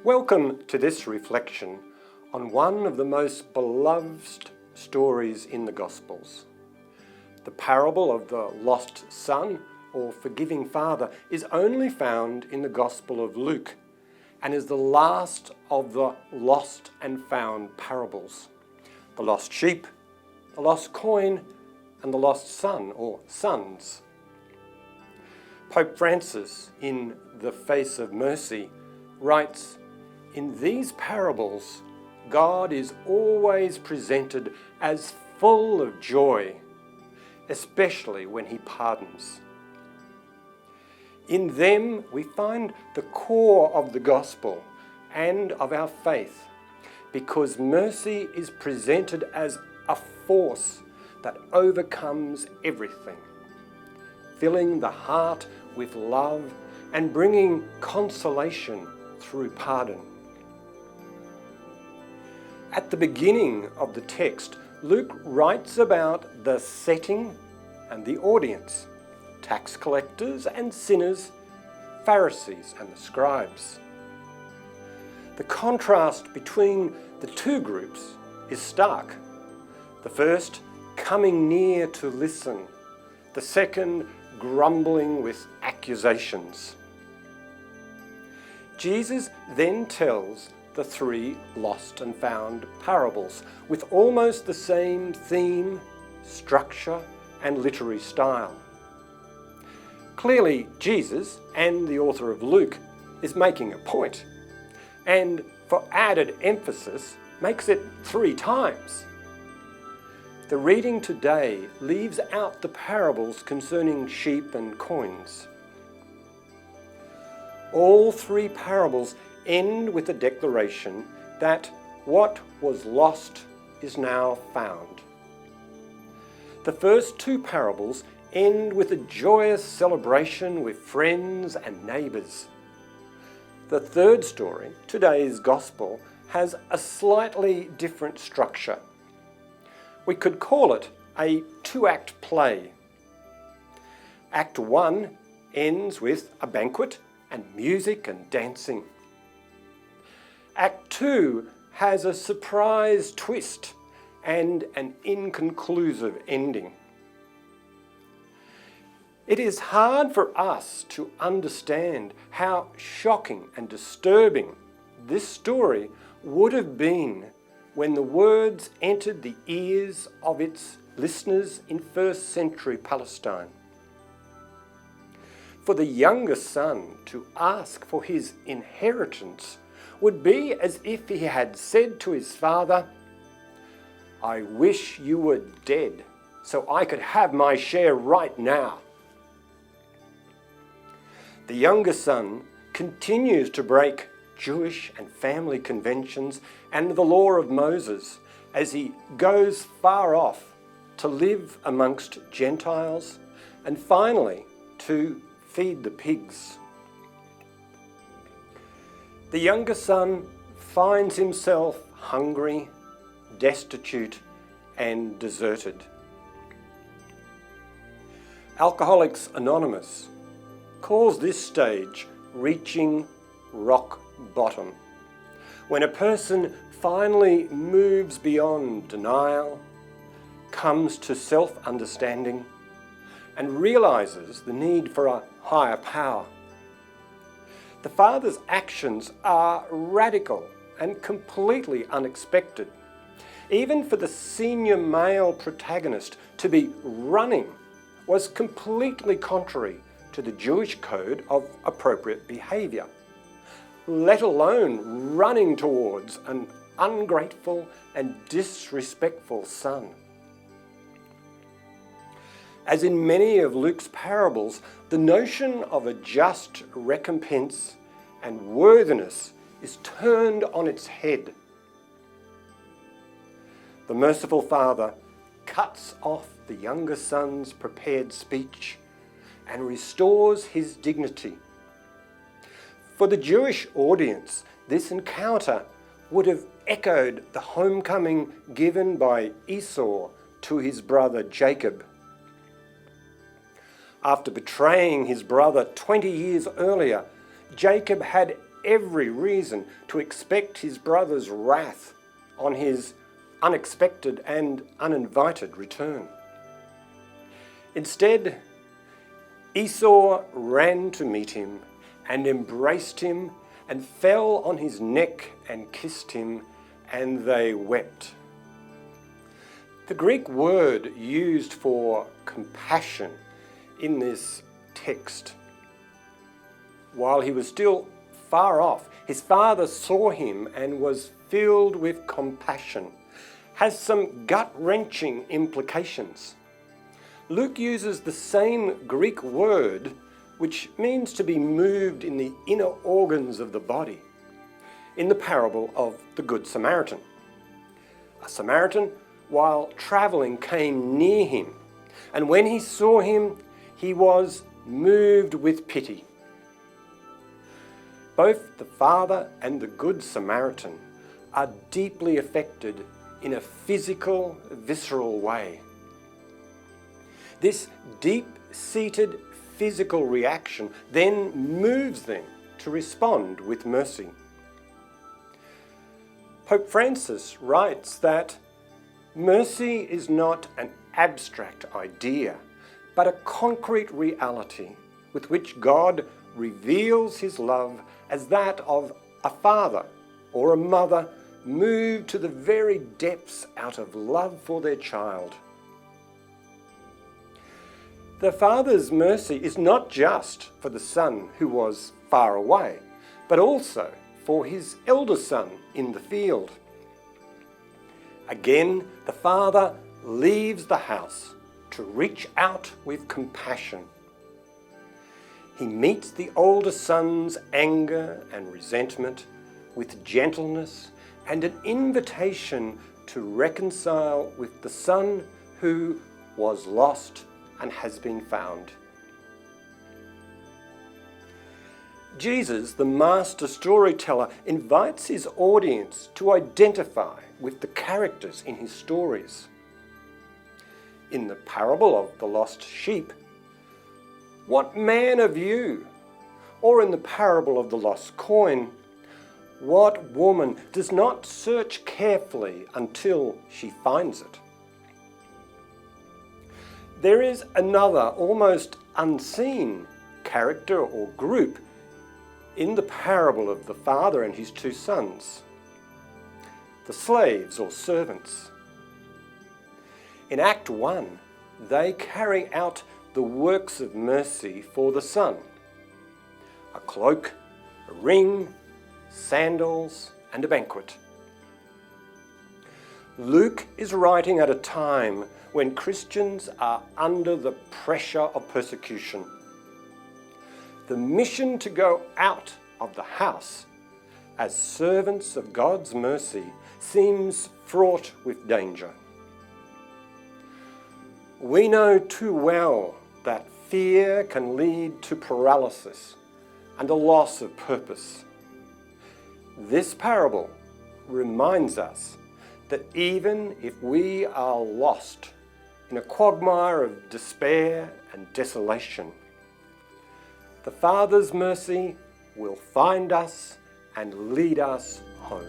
Welcome to this reflection on one of the most beloved stories in the Gospels. The parable of the lost son or forgiving father is only found in the Gospel of Luke and is the last of the lost and found parables. The lost sheep, the lost coin, and the lost son or sons. Pope Francis, in The Face of Mercy, writes, "In these parables, God is always presented as full of joy, especially when he pardons. In them we find the core of the gospel and of our faith, because mercy is presented as a force that overcomes everything, filling the heart with love and bringing consolation through pardon." At the beginning of the text, Luke writes about the setting and the audience, tax collectors and sinners, Pharisees and the scribes. The contrast between the two groups is stark. The first coming near to listen, the second grumbling with accusations. Jesus then tells the three lost and found parables with almost the same theme, structure, and literary style. Clearly, Jesus, and the author of Luke, is making a point, and for added emphasis, makes it 3 times. The reading today leaves out the parables concerning sheep and coins. All 3 parables end with the declaration that what was lost is now found. The first 2 parables end with a joyous celebration with friends and neighbours. The third story, today's Gospel, has a slightly different structure. We could call it a 2-act play. Act 1 ends with a banquet and music and dancing. Act 2 has a surprise twist and an inconclusive ending. It is hard for us to understand how shocking and disturbing this story would have been when the words entered the ears of its listeners in 1st century Palestine. For the younger son to ask for his inheritance would be as if he had said to his father, "I wish you were dead so I could have my share right now." The younger son continues to break Jewish and family conventions and the law of Moses as he goes far off to live amongst Gentiles and finally to feed the pigs. The younger son finds himself hungry, destitute, and deserted. Alcoholics Anonymous calls this stage reaching rock bottom, when a person finally moves beyond denial, comes to self-understanding, and realizes the need for a higher power. The father's actions are radical and completely unexpected. Even for the senior male protagonist to be running was completely contrary to the Jewish code of appropriate behavior, let alone running towards an ungrateful and disrespectful son. As in many of Luke's parables, the notion of a just recompense and worthiness is turned on its head. The merciful father cuts off the younger son's prepared speech and restores his dignity. For the Jewish audience, this encounter would have echoed the homecoming given by Esau to his brother Jacob. After betraying his brother 20 years earlier, Jacob had every reason to expect his brother's wrath on his unexpected and uninvited return. Instead, Esau ran to meet him and embraced him and fell on his neck and kissed him, and they wept. The Greek word used for compassion in this text, while he was still far off, his father saw him and was filled with compassion, has some gut-wrenching implications. Luke uses the same Greek word, which means to be moved in the inner organs of the body, in the parable of the Good Samaritan. A Samaritan, while travelling, came near him, and when he saw him, he was moved with pity. Both the Father and the Good Samaritan are deeply affected in a physical, visceral way. This deep-seated physical reaction then moves them to respond with mercy. Pope Francis writes that mercy is not an abstract idea, but a concrete reality with which God reveals his love as that of a father or a mother moved to the very depths out of love for their child. The Father's mercy is not just for the son who was far away, but also for his elder son in the field. Again, the Father leaves the house to reach out with compassion. He meets the older son's anger and resentment with gentleness and an invitation to reconcile with the son who was lost and has been found. Jesus, the master storyteller, invites his audience to identify with the characters in his stories. In the parable of the lost sheep, what man of you? Or in the parable of the lost coin, what woman does not search carefully until she finds it? There is another, almost unseen character or group in the parable of the father and his two sons, the slaves or servants. In Act 1, they carry out the works of mercy for the son: a cloak, a ring, sandals, and a banquet. Luke is writing at a time when Christians are under the pressure of persecution. The mission to go out of the house as servants of God's mercy seems fraught with danger. We know too well that fear can lead to paralysis and a loss of purpose. This parable reminds us that even if we are lost in a quagmire of despair and desolation, the Father's mercy will find us and lead us home.